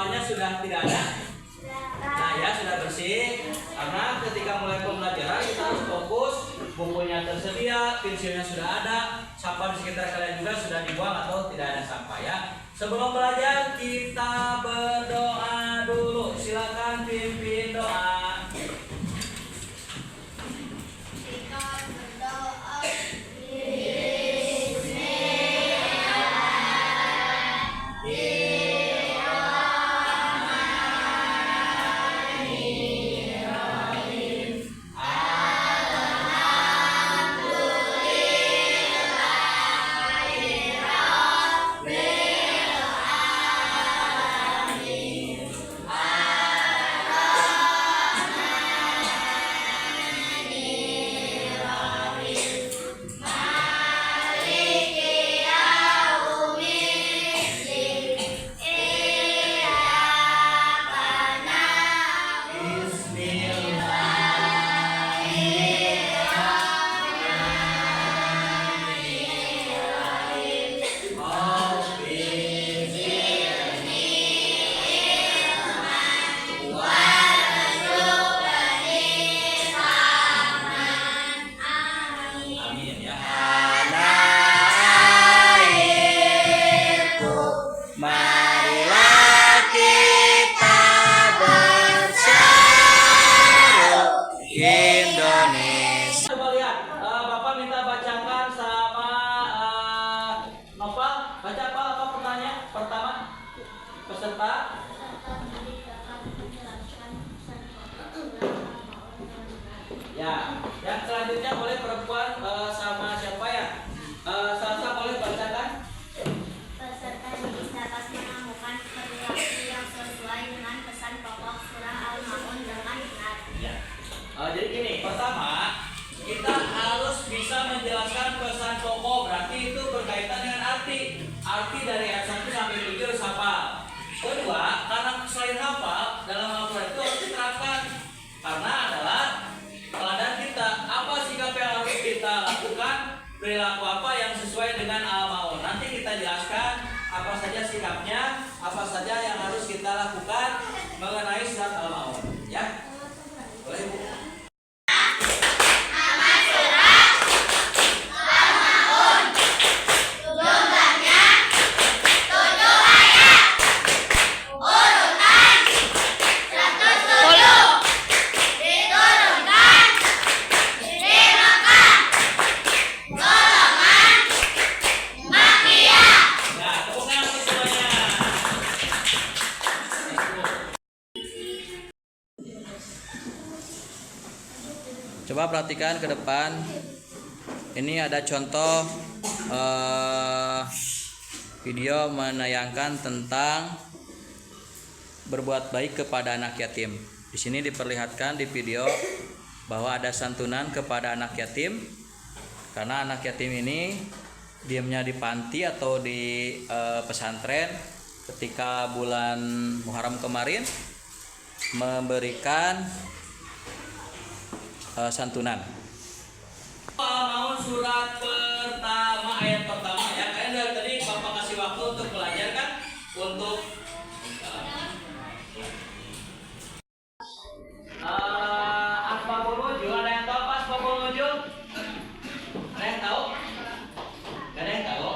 bawahnya sudah tidak ada. Nah ya sudah bersih. Karena ketika mulai pembelajaran kita harus fokus, bukunya tersedia, pensilnya sudah ada, sampah di sekitar kalian juga sudah dibuang atau tidak ada sampah ya. Sebelum belajar kita berdoa dulu. Silakan pimpin doa. Ya, yang selanjutnya boleh perempuan sama siapa ya? Salsa boleh bacakan? Peserta didik dapat menemukan perilaku yang sesuai dengan pesan pokok surah Al-Maun dengan benar. Ya. Jadi gini, pertama kita harus bisa menjelaskan pesan pokok, berarti itu berkaitan dengan arti. Arti dari ayat 1 sampai 7 harus hafal. Kedua, karena selain hafal dalam Al-Quran itu harus diterapkan. Karena adalah teladan kita, apa sikap yang harus kita lakukan, perilaku apa yang sesuai dengan Al-Maun. Nanti kita jelaskan apa saja sikapnya, apa saja yang harus kita lakukan mengenai surat Al-Maun. Ya, boleh Bu. Coba perhatikan ke depan. Ini ada contoh video menayangkan tentang berbuat baik kepada anak yatim. Di sini diperlihatkan di video bahwa ada santunan kepada anak yatim, karena anak yatim ini diamnya di panti atau di pesantren. Ketika bulan Muharram kemarin memberikan santunan. Al-Maun surat pertama, ayat pertama ya. Kalian dari tadi Bapak kasih waktu untuk belajar kan? Untuk Asbabun Nuzul. Ada yang tahu apa Asbabun Nuzul? Ada yang tahu? Gak ada yang tahu?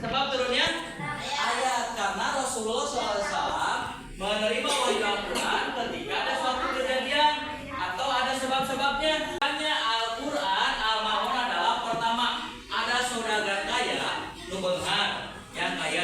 Sebab turunnya ayat, karena Rasulullah SAW menerima wahyu Al-Quran ketika ada suatu kejadian atau ada sebab-sebabnya. Al-Quran, Al-Maun adalah pertama, ada saudagar kaya, nubenghar, yang kaya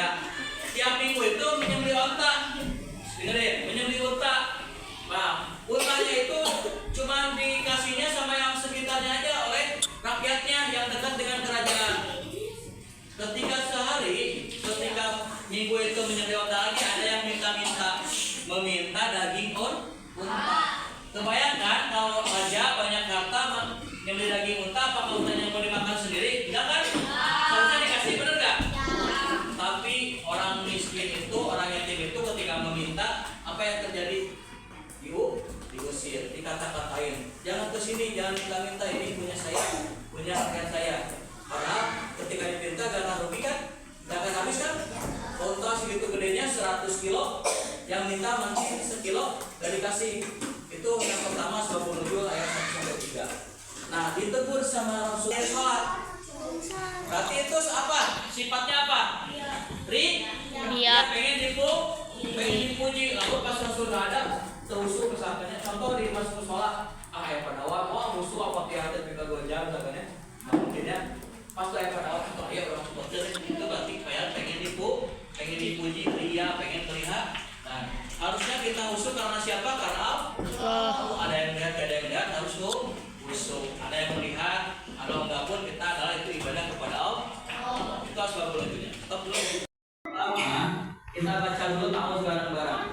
sifatnya apa? Ria. Ria. Pengen dipuji. Lalu pas Rasul ada terusuk kesangkanya. Contoh di masuk sholat, ya pada awal, musuh apa tiada mereka 2 jam misalnya. Nah, mungkin ya pas pada awal contoh ya orang seperti itu berarti pengen dipuji, ria, pengen terlihat. Nah, harusnya kita usuk karena siapa? Karena Allah. Ada yang melihat, harus usuk. Ada yang melihat, kalau enggak pun kita adalah itu ibadah kepada Allah. Itu harus bagus dulunya. Stop dulu. Pertama, kita baca dulu ta'awudz bareng-bareng.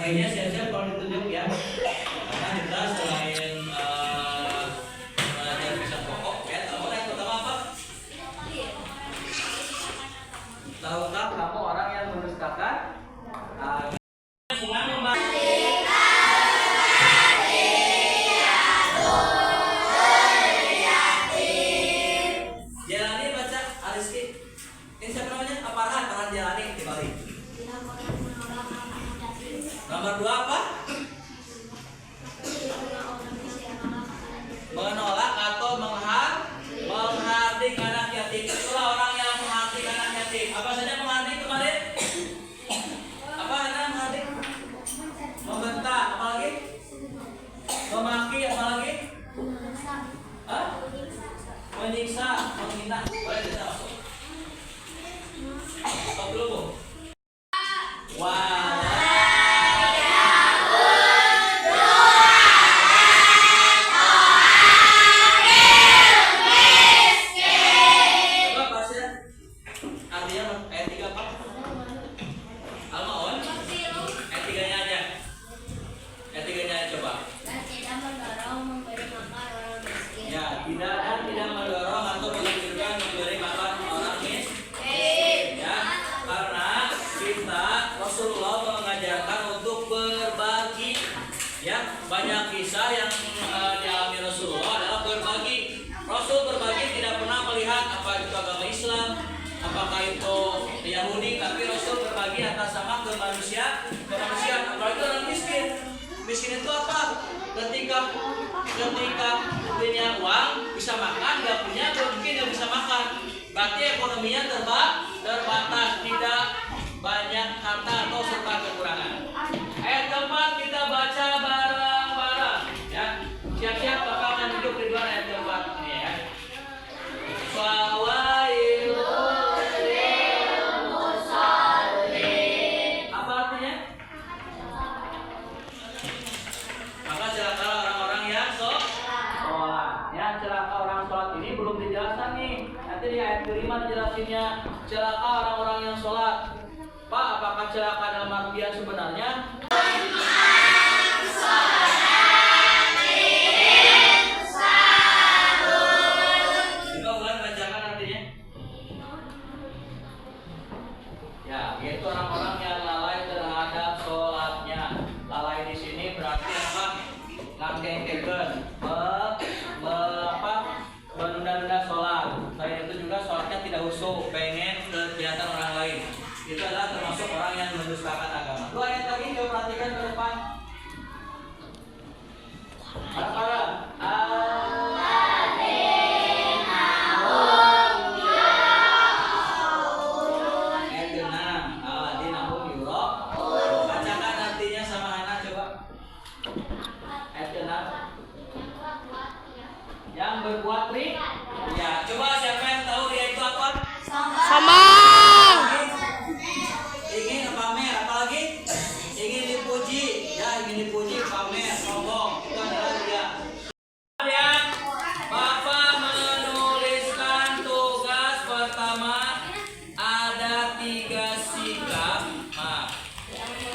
Kayaknya siap-siap kalau ditunjuk ya, karena kita selain belajar bisa pokok ya, tahu yang pertama apa? Tahukah kamu orang yang mendustakan? Jalani baca Ariski. Ini siapa namanya? Farhan Jalani di Bali. Nomor 2 apa? Menolak atau menghardik anak yatim. Itulah orang yang menghardik anak yatim. Apa saja menghardik kemarin? Apa anak menghardik? Membentak, apa lagi? Memaki, apa lagi? Hah? Menyiksa, menghina. Boleh tidak masuk? Stop dulu, Bu. Wow. Tidak mendorong atau menganjurkan memberi makan orang miskin, ya, karena kita Rasulullah mengajarkan untuk berbagi, ya, banyak kisah yang dialami Rasulullah adalah berbagi. Rasul berbagi tidak pernah melihat apa itu agama Islam, apakah itu Yahudi, tapi Rasul berbagi atas sama kemanusiaan, apalagi orang miskin. Miskin itu apa? Ketika punya uang bisa makan, nggak punya mungkin nggak bisa makan. Berarti ekonominya terbatas, tidak banyak harta atau serta kekurangan. Ayat keempat kita baca bareng-bareng, ya. Siap-siap bakalan duduk di luar ayat keempat ini ya. Apa artinya? Maka celaka orang-orang yang sholat. Ya, celaka orang sholat ini belum dijelaskan nih. Nanti di ayat kelima dijelasinnya. Celaka orang-orang yang sholat. Pak, apakah celaka dalam artian sebenarnya? Coba bulan bacakan artinya. Ya, yaitu orang-orang yang lalai terhadap sholatnya. Lalai di sini berarti apa? Ngangkengkeun, menunda-nunda sholat. Selain itu juga sholatnya tidak khusyuk, pengen kegiatan orang lain. Itu adalah termasuk orang yang mendustakan agama. 2 ayat lagi coba perhatikan ke depan. Bareng-bareng. Ayat ke-6. Aladinahum yurok. Bacakan artinya sama Hana coba. Ayat ke-6. Yang berbuat ria. Ya, coba siapa yang tahu ria itu apa? Sombong. Ingin pamer, apalagi? Ingin dipuji. Ya, ingin dipuji, pamer, sombong. Itu adalah ria. Lihat, Bapak menuliskan tugas pertama ada 3 sikap.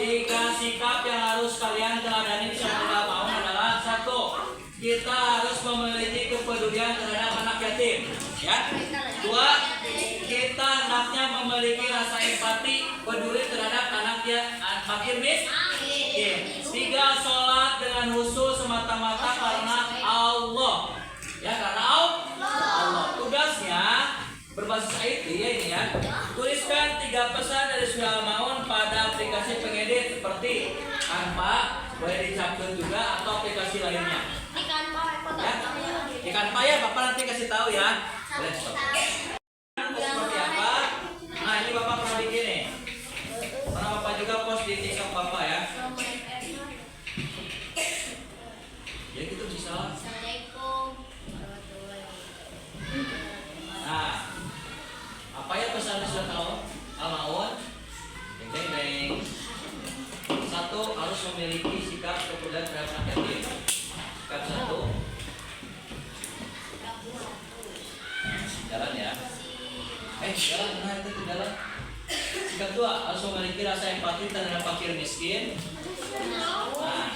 Tiga sikap yang harus kalian teladani di Syahrul Maun adalah: satu, kita harus memiliki kepedulian terhadap anak yatim. Ya. Dua, kita hendaknya memiliki rasa empati, peduli terhadap anak fakir miskin. Tiga, sholat dengan khusyuk semata-mata karena Allah. Ya, karena Allah. Tugasnya berbasis IT ya ini ya. Tuliskan 3 pesan dari Syahrul Maun pada aplikasi pengedit seperti Canva, boleh dicapkan juga, atau aplikasi lainnya. Ya, di Canva ya, Bapak nanti kasih tahu ya. Boleh stop. Seperti apa? Nah, ini Bapak pernah bikin nih. Pernah Bapak juga post di TikTok Bapak ya. Ya gitu bisa. Nah, apa ya pesan Syahrul Maun? Deng deng. Satu, harus memiliki sikap kepedulian terhadap anak yatim. Sikap satu. Jalan ya. Jalan, nah itu jalan. Sikap dua, harus memiliki rasa empati terhadap fakir miskin. Nah,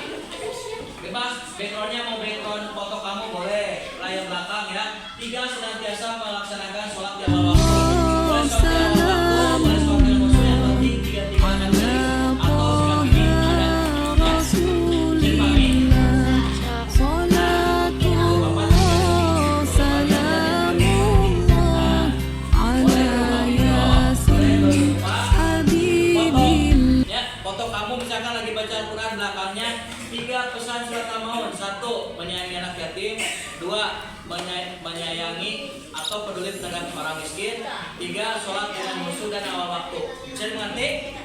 bebas, backgroundnya mau background foto kamu boleh, layar belakang ya. Tiga, senantiasa melaksanakan sholat di awal waktu. Boleh sholat di awal waktu, boleh sholat dengan khusyuk, yang penting 3 kali atau sikap ini ada. Jadi pahami. Foto kamu misalkan lagi baca Al-Quran, belakangnya 3 pesan Syahrul Maun. 1, menyayangi anak yatim. 2, menyayangi atau peduli terhadap orang miskin. 3, sholat dengan khusyuk dan awal waktu. Bisa dimengerti?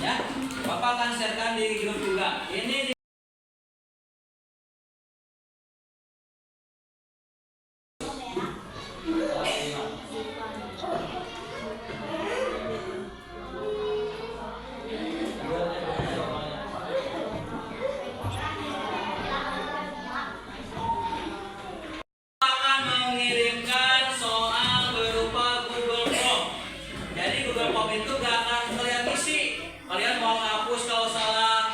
Ya, Bapak akan sharekan di grup juga. Ini mengirimkan soal berupa Google Form. Jadi Google Form itu gak akan kalian isi. Kalian mau ngapus kalau salah,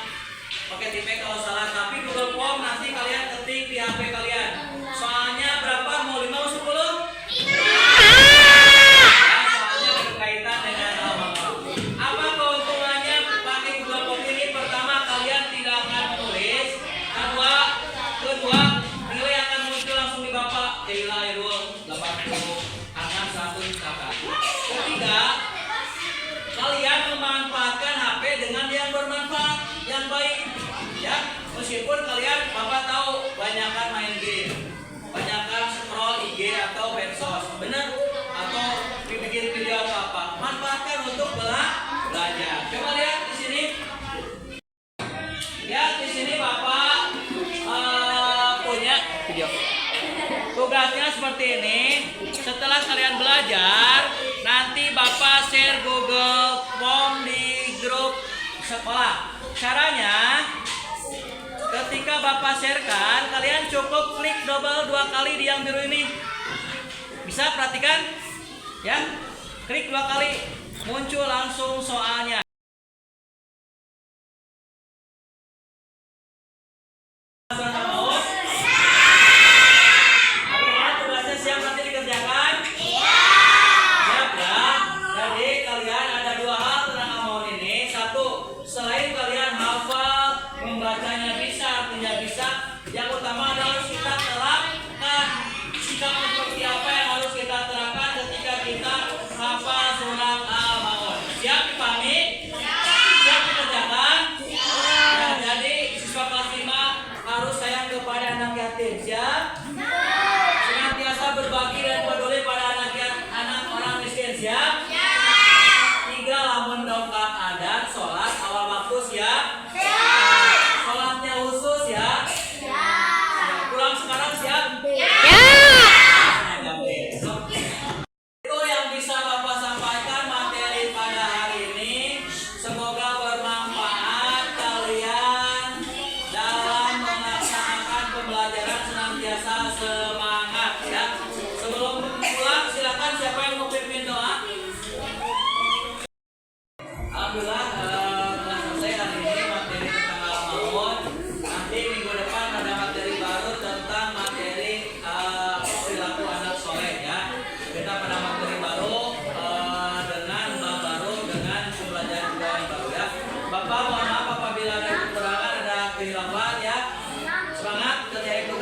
pakai tipek kalau salah, tapi Google Form nanti kalian ketik di HP kalian. Soalnya berapa? Mau 5 atau 10? Soalnya berkaitan dengan hal-hal. Apa keuntungannya pakai Google Form ini? Pertama, kalian tidak akan menulis. Kedua, nilai akan muncul langsung di Bapak. Jailul 80, akan 100 kakak. Ketiga, kalian memanfaatkan HP dengan yang bermanfaat, yang baik. Ya, meskipun kalian Bapak tahu banyakkan main game, banyakkan scroll IG atau medsos, benar? Atau bikin video atau apa? Manfaatkan untuk belajar. Coba lihat di sini. Ya, di sini Bapak punya video. Tugasnya seperti ini. Setelah kalian belajar, nanti Bapak share Google Form di grup sekolah. Caranya, ketika Bapak sharekan, kalian cukup klik double 2 kali di yang biru ini. Bisa perhatikan? Ya, klik 2 kali, muncul langsung soalnya. Yang utama adalah kita terapkan sikap seperti apa yang harus kita terapkan ketika kita hafal surat Al-Maun. Siap dipahami? Siap dikerjakan? Ya, jadi siswa kelas 5 harus sayang kepada anak yatim. Siap? Senantiasa berbagi dan peduli pada anak orang miskin. Siap? 3, lamun dongkap adan, sholat awal waktu. Siap? Sholatnya khusus ya. Pulang sekarang siap? Itu yang bisa Bapak sampaikan materi pada hari ini. Semoga bermanfaat kalian dalam melaksanakan pembelajaran, senantiasa semangat ya. Sebelum pulang silakan siapa yang mau pimpin doa? Alhamdulillah telah selesai hari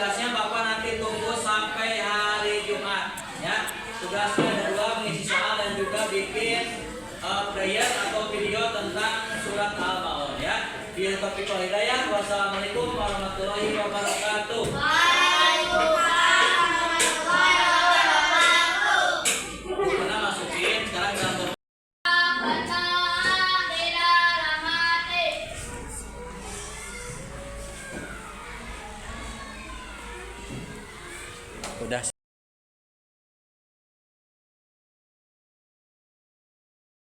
tugasnya Bapak nanti tunggu sampai hari Jumat ya. Tugasnya ada 2, mengisi soal dan juga bikin prayer atau video tentang surat Al-Maun ya. Di topik hidayah. Wassalamualaikum warahmatullahi wabarakatuh.